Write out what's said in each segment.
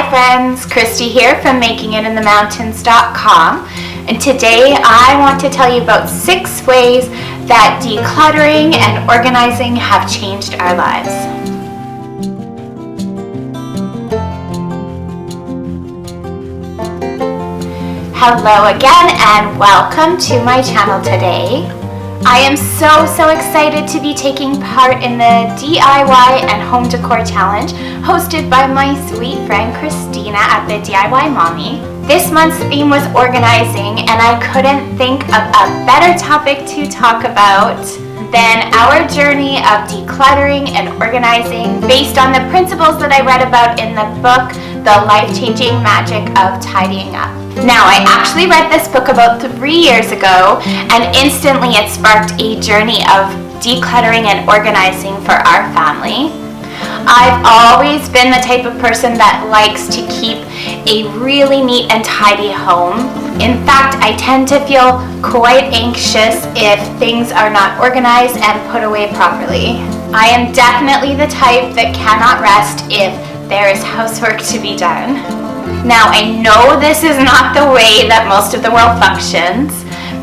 Hi friends, Christy here from makingitinthemountains.com, and today I want to tell you about 6 ways that decluttering and organizing have changed our lives. Hello again and welcome to my channel today. I am so excited to be taking part in the DIY and home decor challenge hosted by my sweet friend Christina at the DIY Mommy. This month's theme was organizing, and I couldn't think of a better topic to talk about than our journey of decluttering and organizing based on the principles that I read about in the book, The Life-Changing Magic of Tidying Up. Now, I actually read this book about 3 years ago, and instantly it sparked a journey of decluttering and organizing for our family. I've always been the type of person that likes to keep a really neat and tidy home. In fact, I tend to feel quite anxious if things are not organized and put away properly. I am definitely the type that cannot rest if there is housework to be done. Now, I know this is not the way that most of the world functions.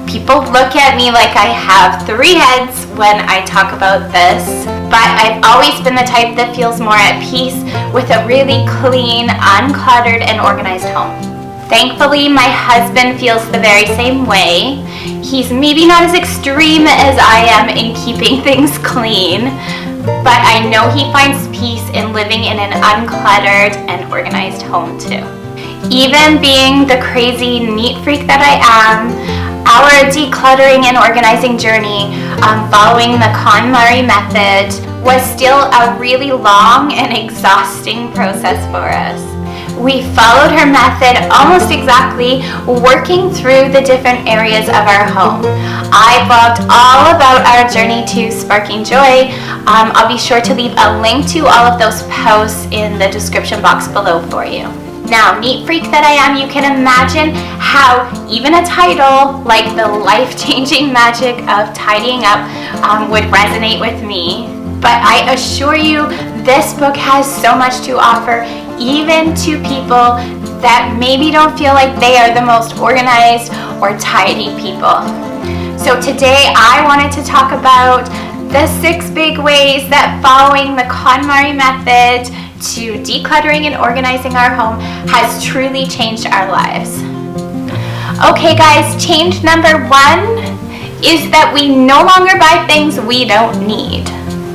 People look at me like I have 3 heads when I talk about this, but I've always been the type that feels more at peace with a really clean, uncluttered, and organized home. Thankfully, my husband feels the very same way. He's maybe not as extreme as I am in keeping things clean, but I know he finds peace in living in an uncluttered and organized home too. Even being the crazy neat freak that I am, our decluttering and organizing journey following the KonMari method was still a really long and exhausting process for us. We followed her method almost exactly, working through the different areas of our home. I blogged all about our journey to sparking joy. I'll be sure to leave a link to all of those posts in the description box below for you. Now, neat freak that I am, you can imagine how even a title like The Life-Changing Magic of Tidying Up would resonate with me. But I assure you, this book has so much to offer, even to people that maybe don't feel like they are the most organized or tidy people. So today I wanted to talk about the 6 big ways that following the KonMari method to decluttering and organizing our home has truly changed our lives. Okay guys, change number 1 is that we no longer buy things we don't need.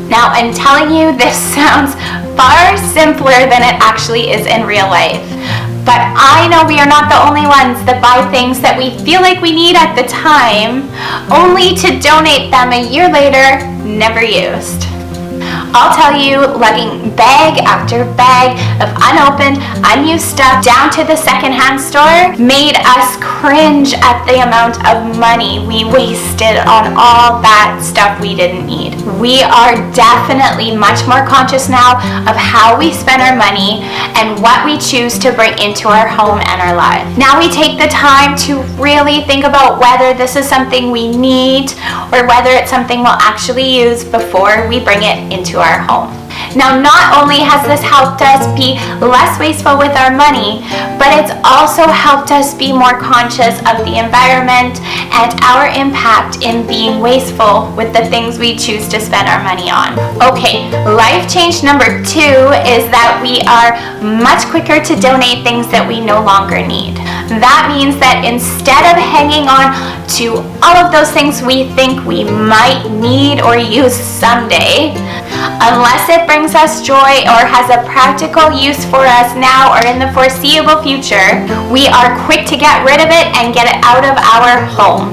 Now, I'm telling you, this sounds far simpler than it actually is in real life. But I know we are not the only ones that buy things that we feel like we need at the time, only to donate them a year later, never used. I'll tell you, lugging bag after bag of unopened, unused stuff down to the secondhand store made us cringe at the amount of money we wasted on all that stuff we didn't need. We are definitely much more conscious now of how we spend our money and what we choose to bring into our home and our life. Now we take the time to really think about whether this is something we need or whether it's something we'll actually use before we bring it into our home. Now, not only has this helped us be less wasteful with our money, but it's also helped us be more conscious of the environment and our impact in being wasteful with the things we choose to spend our money on. Okay, life change number 2 is that we are much quicker to donate things that we no longer need. That means that instead of hanging on to all of those things we think we might need or use someday, unless it brings us joy or has a practical use for us now or in the foreseeable future, we are quick to get rid of it and get it out of our home.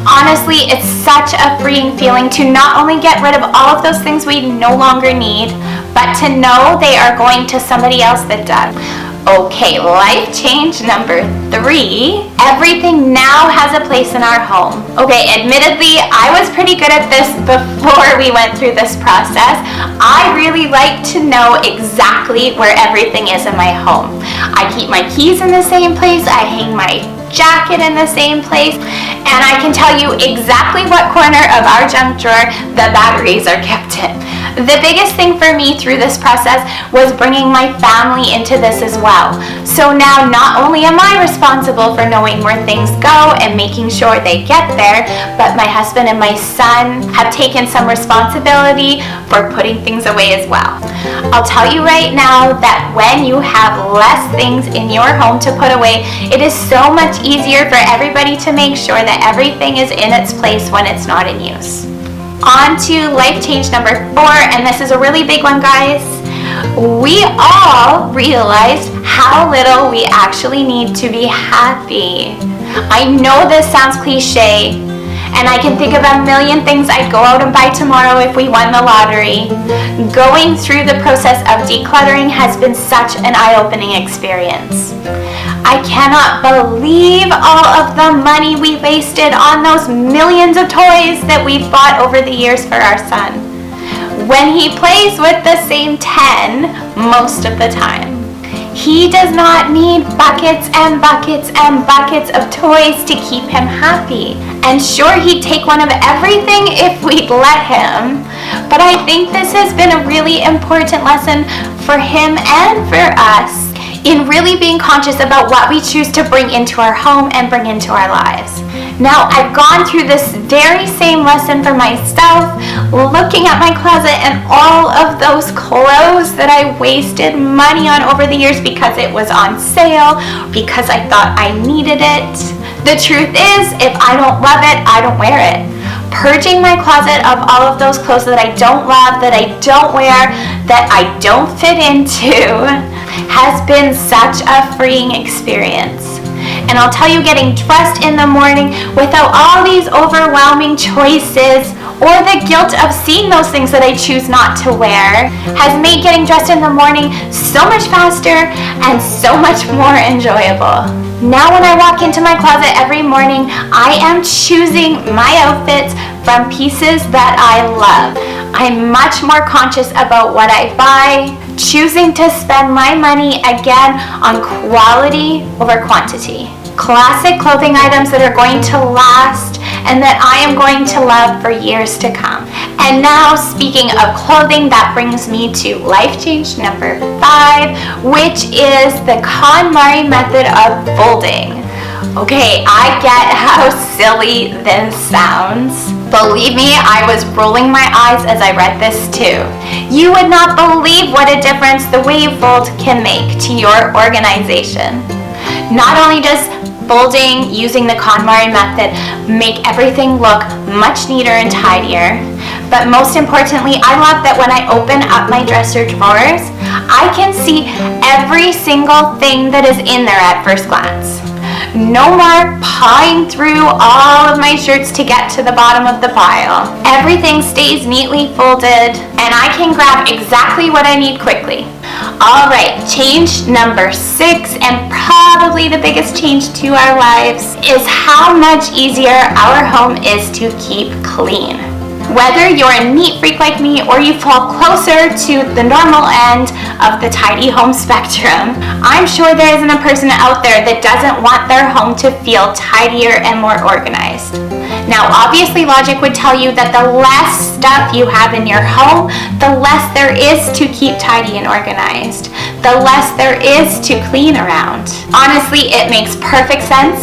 Honestly, it's such a freeing feeling to not only get rid of all of those things we no longer need, but to know they are going to somebody else that does. Okay, life change number 3. Everything now has a place in our home. Okay, admittedly, I was pretty good at this before we went through this process. I really like to know exactly where everything is in my home. I keep my keys in the same place, I hang my jacket in the same place, and I can tell you exactly what corner of our junk drawer the batteries are kept in. The biggest thing for me through this process was bringing my family into this as well. So now not only am I responsible for knowing where things go and making sure they get there, but my husband and my son have taken some responsibility for putting things away as well. I'll tell you right now that when you have less things in your home to put away, it is so much easier for everybody to make sure that everything is in its place when it's not in use. On to life change number 4, and this is a really big one, guys. We all realized how little we actually need to be happy. I know this sounds cliche, and I can think of a million things I'd go out and buy tomorrow if we won the lottery. Going through the process of decluttering has been such an eye-opening experience. I cannot believe all of the money we wasted on those millions of toys that we've bought over the years for our son, when he plays with the same 10 most of the time. He does not need buckets and buckets and buckets of toys to keep him happy. And sure, he'd take one of everything if we'd let him, but I think this has been a really important lesson for him and for us in really being conscious about what we choose to bring into our home and bring into our lives. Now, I've gone through this very same lesson for myself, looking at my closet and all of those clothes that I wasted money on over the years because it was on sale, because I thought I needed it. The truth is, if I don't love it, I don't wear it. Purging my closet of all of those clothes that I don't love, that I don't wear, that I don't fit into, has been such a freeing experience. And I'll tell you, getting dressed in the morning without all these overwhelming choices or the guilt of seeing those things that I choose not to wear has made getting dressed in the morning so much faster and so much more enjoyable. Now when I walk into my closet every morning, I am choosing my outfits from pieces that I love. I'm much more conscious about what I buy, choosing to spend my money again on quality over quantity. Classic clothing items that are going to last and that I am going to love for years to come. And now, speaking of clothing, that brings me to life change number 5, which is the KonMari method of folding. Okay, I get how silly this sounds. Believe me, I was rolling my eyes as I read this too. You would not believe what a difference the way you fold can make to your organization. Not only does folding using the KonMari method make everything look much neater and tidier, but most importantly, I love that when I open up my dresser drawers, I can see every single thing that is in there at first glance. No more pawing through all of my shirts to get to the bottom of the pile. Everything stays neatly folded, and I can grab exactly what I need quickly. Alright, change number 6, and probably the biggest change to our lives, is how much easier our home is to keep clean. Whether you're a neat freak like me or you fall closer to the normal end of the tidy home spectrum, I'm sure there isn't a person out there that doesn't want their home to feel tidier and more organized. Now, obviously, logic would tell you that the less stuff you have in your home, the less there is to keep tidy and organized, the less there is to clean around. Honestly, it makes perfect sense,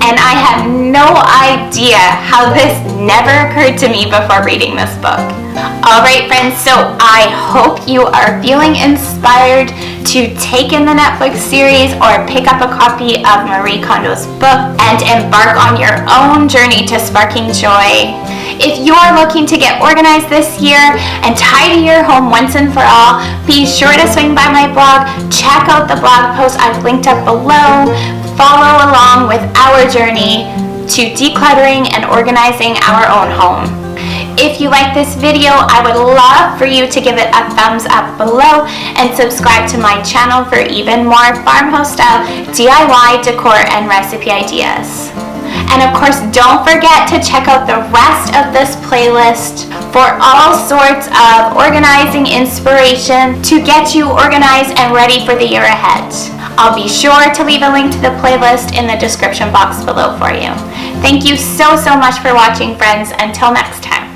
and I have no idea how this never occurred to me before reading this book. Alright friends, so I hope you are feeling inspired to take in the Netflix series or pick up a copy of Marie Kondo's book and embark on your own journey to sparking joy. If you're looking to get organized this year and tidy your home once and for all, be sure to swing by my blog, check out the blog post I've linked up below, follow along with our journey to decluttering and organizing our own home. If you like this video, I would love for you to give it a thumbs up below and subscribe to my channel for even more farmhouse style DIY decor and recipe ideas. And of course, don't forget to check out the rest of this playlist for all sorts of organizing inspiration to get you organized and ready for the year ahead. I'll be sure to leave a link to the playlist in the description box below for you. Thank you so much for watching, friends. Until next time.